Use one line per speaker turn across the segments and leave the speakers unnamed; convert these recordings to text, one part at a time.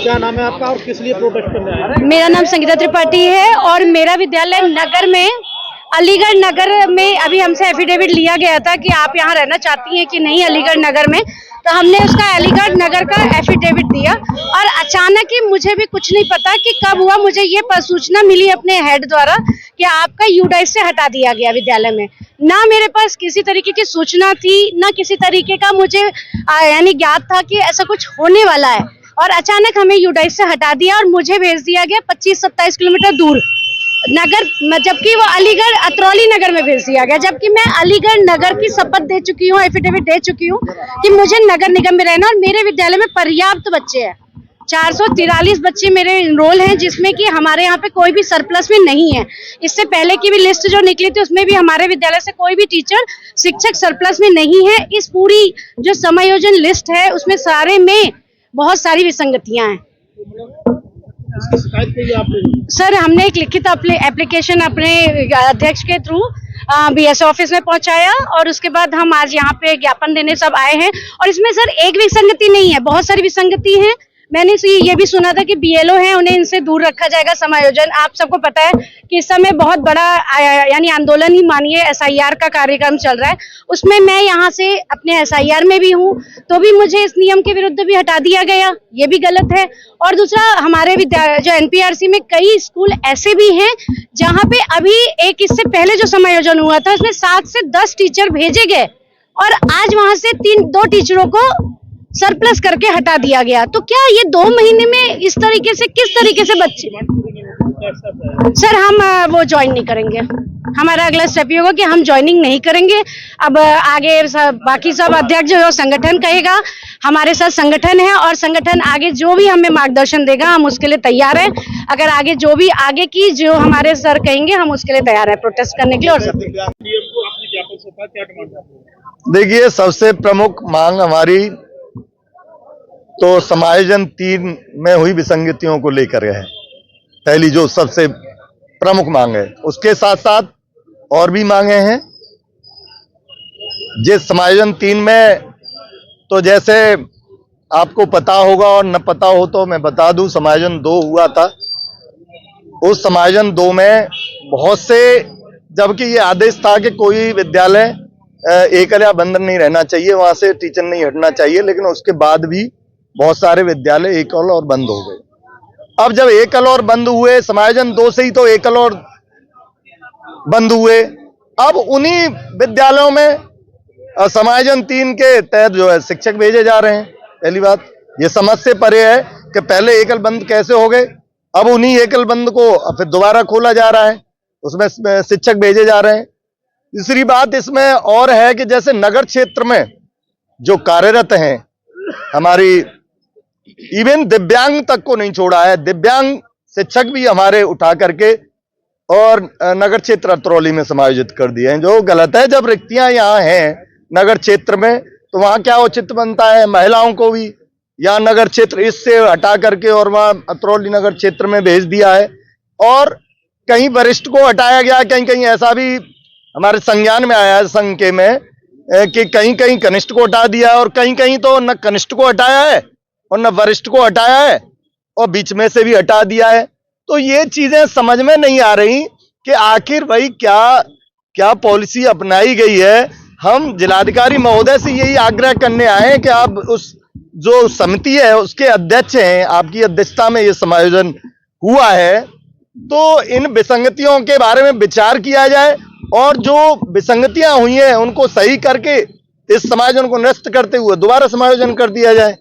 क्या नाम है आपका और किस लिए प्रोटेस्ट करने आए हैं?
मेरा नाम संगीता त्रिपाठी है और मेरा विद्यालय नगर में, अलीगढ़ नगर में अभी हमसे एफिडेविट लिया गया था कि आप यहाँ रहना चाहती हैं कि नहीं अलीगढ़ नगर में। तो हमने उसका अलीगढ़ नगर का एफिडेविट दिया और अचानक ही मुझे भी कुछ नहीं पता कि कब हुआ, मुझे ये सूचना मिली अपने हेड द्वारा कि आपका यूडाइस से हटा दिया गया विद्यालय में। ना मेरे पास किसी तरीके की सूचना थी, ना किसी तरीके का मुझे यानी ज्ञात था कि ऐसा कुछ होने वाला है, और अचानक हमें यूडाइस से हटा दिया और मुझे भेज दिया गया 25-27 किलोमीटर दूर नगर, जबकि वो अलीगढ़ अतरौली नगर में भेज दिया गया, जबकि मैं अलीगढ़ नगर की शपथ दे चुकी हूँ, एफिडेविट दे चुकी हूँ कि मुझे नगर निगम में रहना और मेरे विद्यालय में पर्याप्त बच्चे हैं। 443 बच्चे मेरे इनरोल हैं, जिसमें कि हमारे यहाँ पे कोई भी सरप्लस में नहीं है। इससे पहले की भी लिस्ट जो निकली थी उसमें भी हमारे विद्यालय से कोई भी टीचर शिक्षक सरप्लस में नहीं है। इस पूरी जो समायोजन लिस्ट है उसमें सारे में बहुत सारी विसंगतियां हैं। सर, हमने एक लिखित एप्लीकेशन अपने अध्यक्ष के थ्रू बीएसओ ऑफिस में पहुंचाया और उसके बाद हम आज यहाँ पे ज्ञापन देने सब आए हैं। और इसमें सर एक विसंगति नहीं है, बहुत सारी विसंगति है। मैंने ये भी सुना था कि बीएलओ हैं, उन्हें इनसे दूर रखा जाएगा समायोजन। आप सबको पता है कि इस समय बहुत बड़ा यानी आंदोलन ही मानिए एसआईआर का कार्यक्रम चल रहा है, उसमें मैं यहाँ से अपने एसआईआर में भी हूँ, तो भी मुझे इस नियम के विरुद्ध भी हटा दिया गया, ये भी गलत है। और दूसरा, हमारे जो एनपीआरसी में कई स्कूल ऐसे भी हैं जहाँ पे अभी एक इससे पहले जो समायोजन हुआ था उसमें 7 से 10 टीचर भेजे गए और आज वहां से 2 टीचरों को सरप्लस करके हटा दिया गया। तो क्या ये 2 महीने में इस तरीके से, किस तरीके से बच्चे? सर, हम वो ज्वाइन नहीं करेंगे। हमारा अगला स्टेप ये होगा कि हम ज्वाइनिंग नहीं करेंगे। अब आगे बाकी सब अध्यक्ष जो संगठन कहेगा, हमारे साथ संगठन है और संगठन आगे जो भी हमें मार्गदर्शन देगा हम उसके लिए तैयार हैं। अगर आगे जो भी आगे की जो हमारे सर कहेंगे हम उसके लिए तैयार है प्रोटेस्ट करने के लिए। और सब
देखिए, सबसे प्रमुख मांग हमारी तो समायोजन 3 में हुई विसंगतियों को लेकर है। पहली जो सबसे प्रमुख मांग है, उसके साथ साथ और भी मांगे हैं। जिस समायोजन 3 में, तो जैसे आपको पता होगा और न पता हो तो मैं बता दूं, समायोजन 2 हुआ था। उस समायोजन 2 में बहुत से, जबकि ये आदेश था कि कोई विद्यालय एकल या बंद नहीं रहना चाहिए, वहां से टीचर नहीं हटना चाहिए, लेकिन उसके बाद भी बहुत सारे विद्यालय एकल और बंद हो गए। अब जब एकल और बंद हुए, समायोजन 2 से ही तो एकल और बंद हुए, अब उन्हीं विद्यालयों में समायोजन 3 के तहत जो है शिक्षक भेजे जा रहे हैं। पहली बात ये समझ से परे है कि पहले एकल बंद कैसे हो गए, अब उन्हीं एकल बंद को फिर दोबारा खोला जा रहा है, उसमें शिक्षक भेजे जा रहे हैं। तीसरी बात इसमें और है कि जैसे नगर क्षेत्र में जो कार्यरत हैं, हमारी इवन दिव्यांग तक को नहीं छोड़ा है, दिव्यांग शिक्षक भी हमारे उठा करके और नगर क्षेत्र अतरौली में समायोजित कर दिए हैं, जो गलत है। जब रिक्तियां यहाँ हैं नगर क्षेत्र में तो वहां क्या उचित बनता है, महिलाओं को भी या नगर क्षेत्र इससे हटा करके और वहां अतरौली नगर क्षेत्र में भेज दिया है। और कहीं वरिष्ठ को हटाया गया, कहीं कहीं ऐसा भी हमारे संज्ञान में आया है संघ के में कि कहीं कहीं कनिष्ठ को हटा दिया है और कहीं कहीं तो न कनिष्ठ को हटाया है और न वरिष्ठ को हटाया है और बीच में से भी हटा दिया है। तो ये चीजें समझ में नहीं आ रही कि आखिर भाई क्या पॉलिसी अपनाई गई है। हम जिलाधिकारी महोदय से यही आग्रह करने आए हैं कि आप उस जो समिति है उसके अध्यक्ष हैं, आपकी अध्यक्षता में ये समायोजन हुआ है, तो इन विसंगतियों के बारे में विचार किया जाए और जो विसंगतियां हुई हैं उनको सही करके इस समायोजन को निरस्त करते हुए दोबारा समायोजन कर दिया जाए।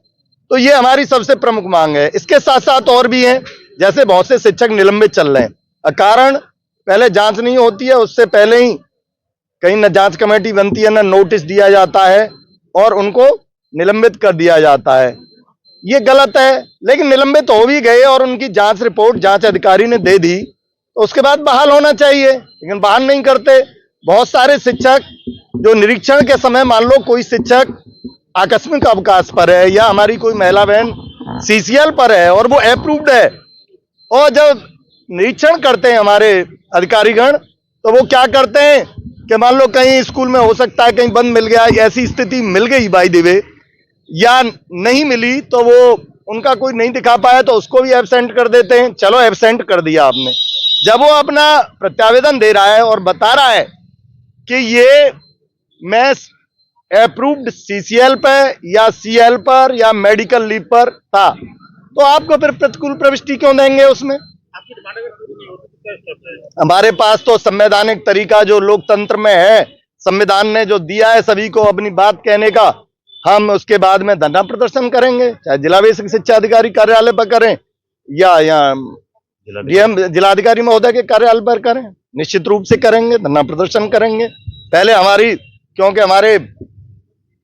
तो ये हमारी सबसे प्रमुख मांग है। इसके साथ साथ और भी हैं, जैसे बहुत से शिक्षक निलंबित चल रहे हैं, कारण पहले जांच नहीं होती है, उससे पहले ही कहीं न जांच कमेटी बनती है, न नोटिस दिया जाता है और उनको निलंबित कर दिया जाता है। ये गलत है। लेकिन निलंबित हो भी गए और उनकी जांच रिपोर्ट जांच अधिकारी ने दे दी तो उसके बाद बहाल होना चाहिए, लेकिन बहाल नहीं करते। बहुत सारे शिक्षक जो निरीक्षण के समय, मान लो कोई शिक्षक आकस्मिक अवकाश पर है या हमारी कोई महिला बहन सीसीएल पर है और वो अप्रूव्ड है, और जब निरीक्षण करते हैं हमारे अधिकारीगण तो वो क्या करते हैं कि मान लो कहीं स्कूल में हो सकता है कहीं बंद मिल गया, ऐसी स्थिति मिल गई बाय द वे या नहीं मिली, तो वो उनका कोई नहीं दिखा पाया तो उसको भी एब्सेंट कर देते हैं। चलो एब्सेंट कर दिया आपने, जब वो अपना प्रत्यावेदन दे रहा है और बता रहा है कि ये मैं अप्रूव्ड सीसीएल पर या सीएल पर या मेडिकल लीव पर था, तो आपको फिर प्रतिकूल प्रविष्टि क्यों देंगे उसमें?
आपकी डिमांड अगर पूरी नहीं होती तो क्या स्टेप रहेगा?
हमारे पास तो संवैधानिक तरीका जो लोकतंत्र में है, संविधान ने जो दिया है सभी को अपनी बात कहने का, हम उसके बाद में धरना प्रदर्शन करेंगे, चाहे जिला बेसिक शिक्षा अधिकारी कार्यालय पर करें या डीएम जिलाधिकारी महोदय के कार्यालय पर करें, निश्चित रूप से करेंगे, धरना प्रदर्शन करेंगे। पहले हमारी, क्योंकि हमारे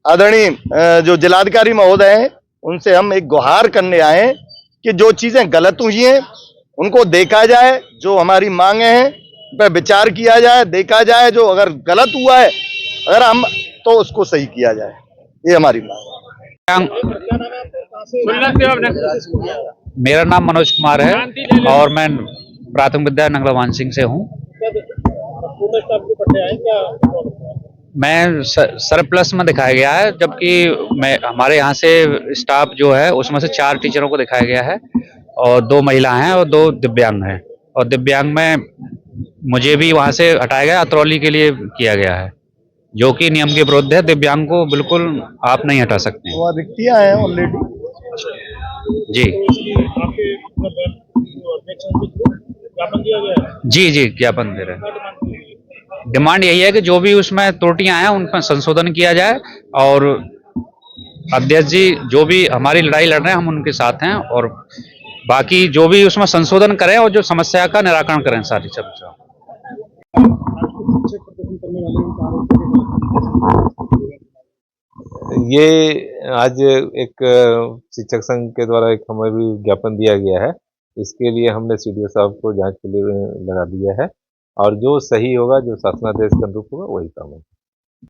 आदरणीय जो जिलाधिकारी महोदय हैं उनसे हम एक गुहार करने आए हैं कि जो चीजें गलत हुई हैं उनको देखा जाए, जो हमारी मांगे हैं पर विचार किया जाए, देखा जाए, जो अगर गलत हुआ है अगर हम तो उसको सही किया जाए, ये हमारी मांग है।
क्या नाम है आपका? कहाँ से?
मेरा नाम मनोज कुमार है और मैं प्राथमिक विद्यालय नंगला मानसिंह से हूँ।
प्रोटेस्ट आप जो करने आए क्या?
मैं सरप्लस में दिखाया गया है, जबकि मैं हमारे यहाँ से स्टाफ जो है उसमें से 4 टीचरों को दिखाया गया है और 2 महिला हैं और 2 दिव्यांग हैं। और दिव्यांग में मुझे भी वहाँ से हटाया गया, अतरौली के लिए किया गया है, जो कि नियम के विरुद्ध है। दिव्यांग को बिल्कुल आप नहीं हटा सकते।
वहाँ रिक्तियां हैं ऑलरेडी।
जी
आपके ज्ञापन दिया गया है?
जी ज्ञापन दे रहे हैं। डिमांड यही है कि जो भी उसमें त्रुटियां हैं उन पर संशोधन किया जाए और अध्यक्ष जी जो भी हमारी लड़ाई लड़ रहे हैं हम उनके साथ हैं, और बाकी जो भी उसमें संशोधन करें और जो समस्या का निराकरण करें सारी समस्या।
ये आज एक शिक्षक संघ के द्वारा एक हमें भी ज्ञापन दिया गया है, इसके लिए हमने सीडीओ साहब को जांच के लिए लगा दिया है और जो सही होगा, जो शासनादेश के अनुरूप होगा वही काम है।